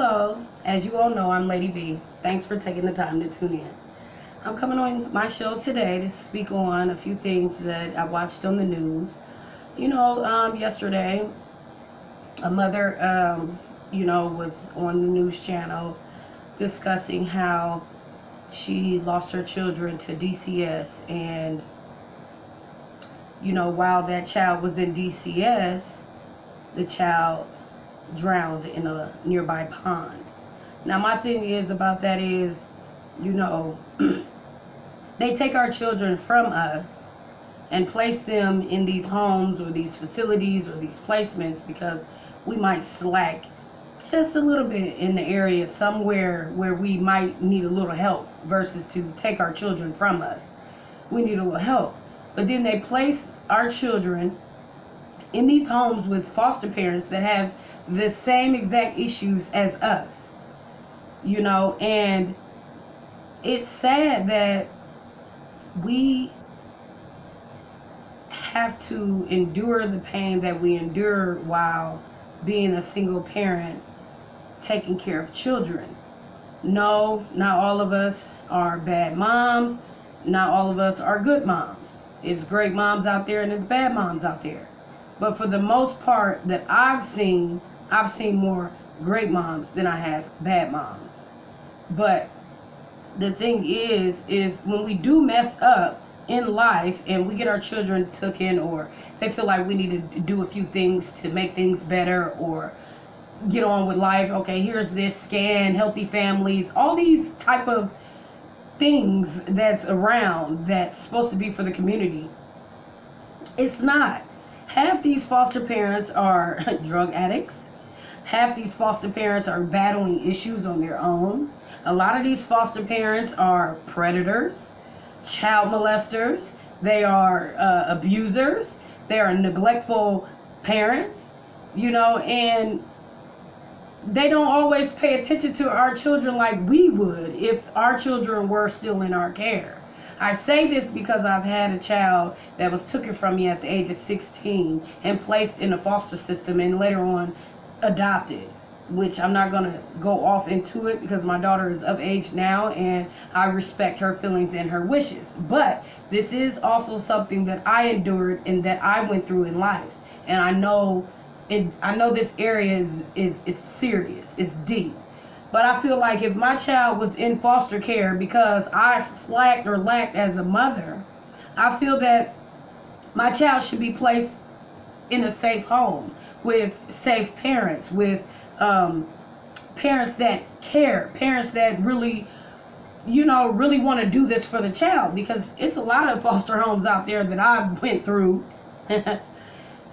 Hello, as you all know, I'm Lady V. Thanks for taking the time to tune in. I'm coming on my show today to speak on a few things that I watched on the news. Yesterday, a mother, was on the news channel discussing how she lost her children to DCS. And, while that child was in DCS, the child drowned in a nearby pond. Now, my thing is about that is, you know, they take our children from us and place them in these homes or these facilities or these placements because we might slack just a little bit in the area somewhere where we might need a little help versus to take our children from us. We need a little help. But then they place our children in these homes with foster parents that have the same exact issues as us, and it's sad that we have to endure the pain that we endure while being a single parent taking care of children. No, not all of us are bad moms. Not all of us are good moms. It's great moms out there and it's bad moms out there. But for the most part that I've seen more great moms than I have bad moms. But the thing is when we do mess up in life and we get our children took in, or they feel like we need to do a few things to make things better or get on with life. Okay, here's this scan, healthy families, all these type of things that's around that's supposed to be for the community. It's not. Half these foster parents are drug addicts. Half these foster parents are battling issues on their own. A lot of these foster parents are predators, child molesters. They are abusers. They are neglectful parents, and they don't always pay attention to our children like we would if our children were still in our care. I say this because I've had a child that was taken from me at the age of 16 and placed in a foster system and later on adopted, which I'm not going to go off into it because my daughter is of age now and I respect her feelings and her wishes. But this is also something that I endured and that I went through in life. And I know this area is serious, it's deep. But I feel like if my child was in foster care because I slacked or lacked as a mother, I feel that my child should be placed in a safe home with safe parents, with parents that care, parents that really want to do this for the child, because it's a lot of foster homes out there that I went through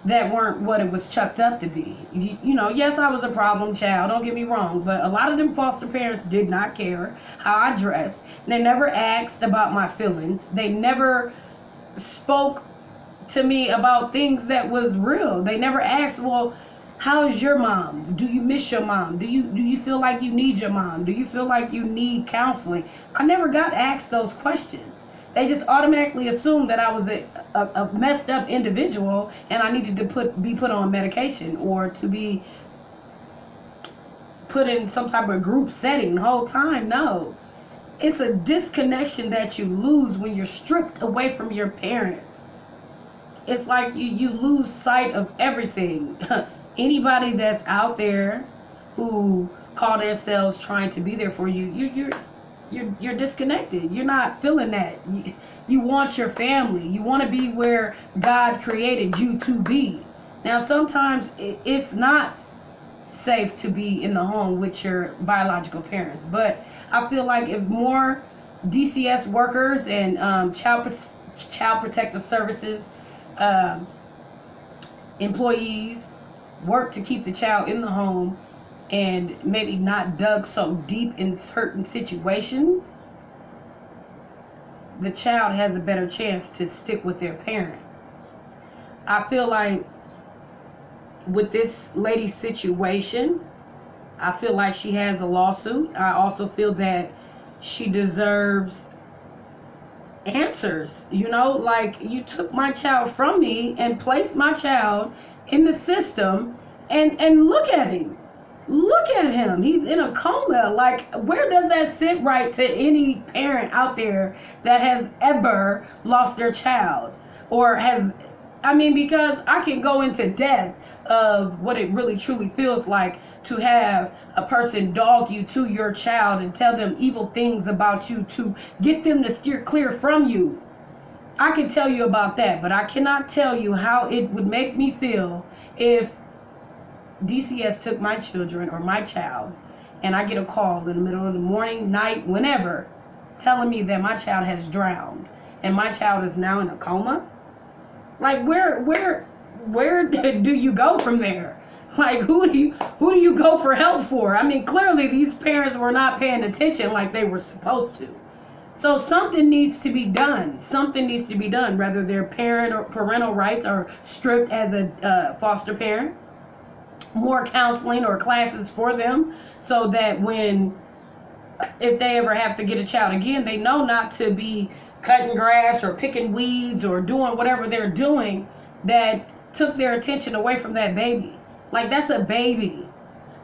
that weren't what it was chucked up to be. Yes, I was a problem child, don't get me wrong, but a lot of them foster parents did not care how I dressed. They never asked about my feelings. They never spoke to me about things that was real. They never asked, well, how is your mom? Do you miss your mom? Do you feel like you need your mom? Do you feel like you need counseling? I never got asked those questions. They just automatically assumed that I was a messed up individual and I needed to be put on medication or to be put in some type of group setting the whole time. No. It's a disconnection that you lose when you're stripped away from your parents. It's like you lose sight of everything. Anybody that's out there who call themselves trying to be there for you, you're disconnected. You're not feeling that. You want your family. You want to be where God created you to be. Now, sometimes it's not safe to be in the home with your biological parents, but I feel like if more DCS workers and child protective services employees work to keep the child in the home and maybe not dug so deep in certain situations, the child has a better chance to stick with their parent. I feel like with this lady's situation, I feel like she has a lawsuit. I also feel that she deserves answers. Like, you took my child from me and placed my child in the system, and look at him. Look at him. He's in a coma. Like, where does that sit right to any parent out there that has ever lost their child? Or has, I mean, because I can go into depth of what it really truly feels like to have a person dog you to your child and tell them evil things about you to get them to steer clear from you. I can tell you about that, but I cannot tell you how it would make me feel if DCS took my children or my child and I get a call in the middle of the morning, night, whenever, telling me that my child has drowned and my child is now in a coma. Like, where do you go from there? Like, who do you go for help for? I mean, clearly these parents were not paying attention like they were supposed to. So something needs to be done. Something needs to be done. Whether their parent or parental rights are stripped as a foster parent, more counseling or classes for them, so that if they ever have to get a child again, they know not to be cutting grass or picking weeds or doing whatever they're doing that took their attention away from that baby. Like, that's a baby.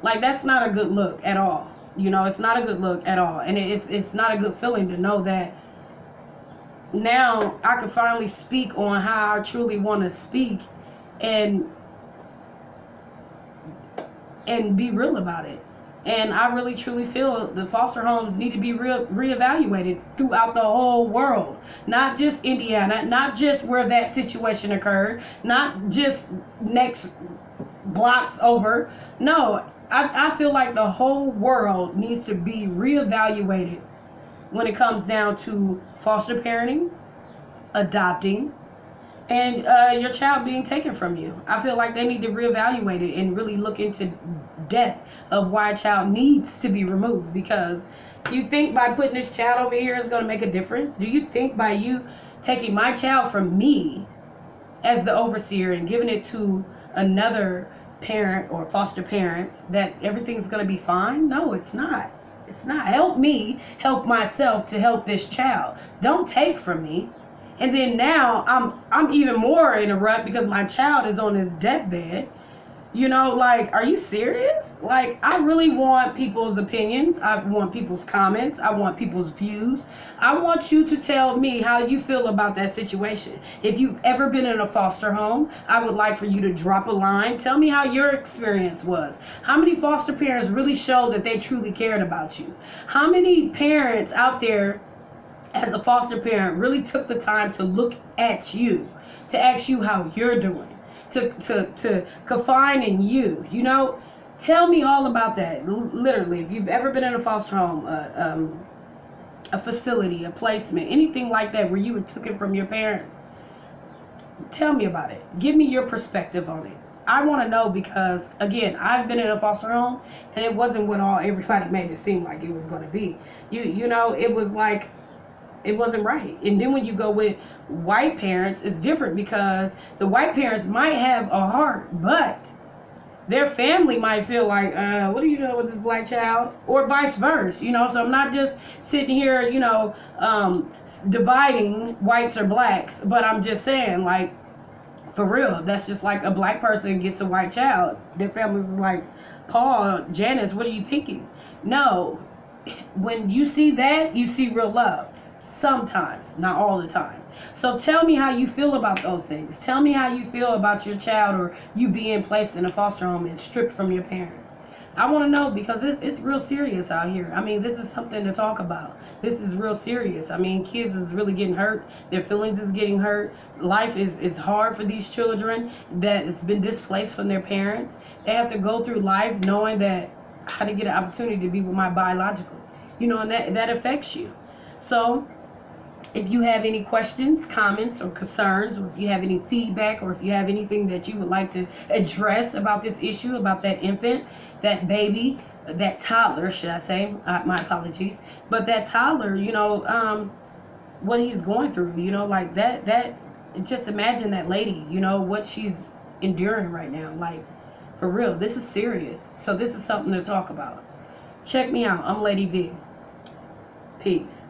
Like, that's not a good look at all. You know, it's not a good look at all. And it's not a good feeling to know that now I can finally speak on how I truly want to speak and be real about it. And I really truly feel the foster homes need to be reevaluated throughout the whole world. Not just Indiana, not just where that situation occurred, not just next blocks over. No, I feel like the whole world needs to be reevaluated when it comes down to foster parenting, adopting, and your child being taken from you. I feel like they need to reevaluate it and really look into depth of why a child needs to be removed. Because you think by putting this child over here is going to make a difference? Do you think by you taking my child from me as the overseer and giving it to another parent or foster parents that everything's going to be fine? No, it's not. It's not. Help me help myself to help this child. Don't take from me. And then now I'm even more in a rut because my child is on his deathbed. You know, like, are you serious? Like, I really want people's opinions. I want people's comments. I want people's views. I want you to tell me how you feel about that situation. If you've ever been in a foster home, I would like for you to drop a line. Tell me how your experience was. How many foster parents really showed that they truly cared about you? How many parents out there as a foster parent really took the time to look at you, to ask you how you're doing, to confine in you? You know, tell me all about that. Literally, if you've ever been in a foster home, a facility, a placement, anything like that where you were taken from your parents, tell me about it. Give me your perspective on it. I want to know because, again, I've been in a foster home and it wasn't what everybody made it seem like it was going to be. You know, it was like, it wasn't right. And then when you go with white parents, it's different because the white parents might have a heart, but their family might feel like, what are you doing with this black child? Or vice versa, you know. So I'm not just sitting here, you know, dividing whites or blacks, but I'm just saying, like, for real, that's just like a black person gets a white child. Their family's like, Paul, Janice, what are you thinking? No, when you see that, you see real love. Sometimes, not all the time. So tell me how you feel about those things. Tell me how you feel about your child or you being placed in a foster home and stripped from your parents. I want to know because it's real serious out here. I mean, this is something to talk about. This is real serious. I mean, kids is really getting hurt. Their feelings is getting hurt. Life is hard for these children that has been displaced from their parents. They have to go through life knowing that how to get an opportunity to be with my biological. You know, and that affects you. So if you have any questions, comments, or concerns, or if you have any feedback, or if you have anything that you would like to address about this issue, about that infant, that baby, that toddler, should I say, my apologies, but that toddler, you know, what he's going through, you know, like that, just imagine that lady, you know, what she's enduring right now. Like, for real, this is serious. So this is something to talk about. Check me out. I'm Lady V. Peace.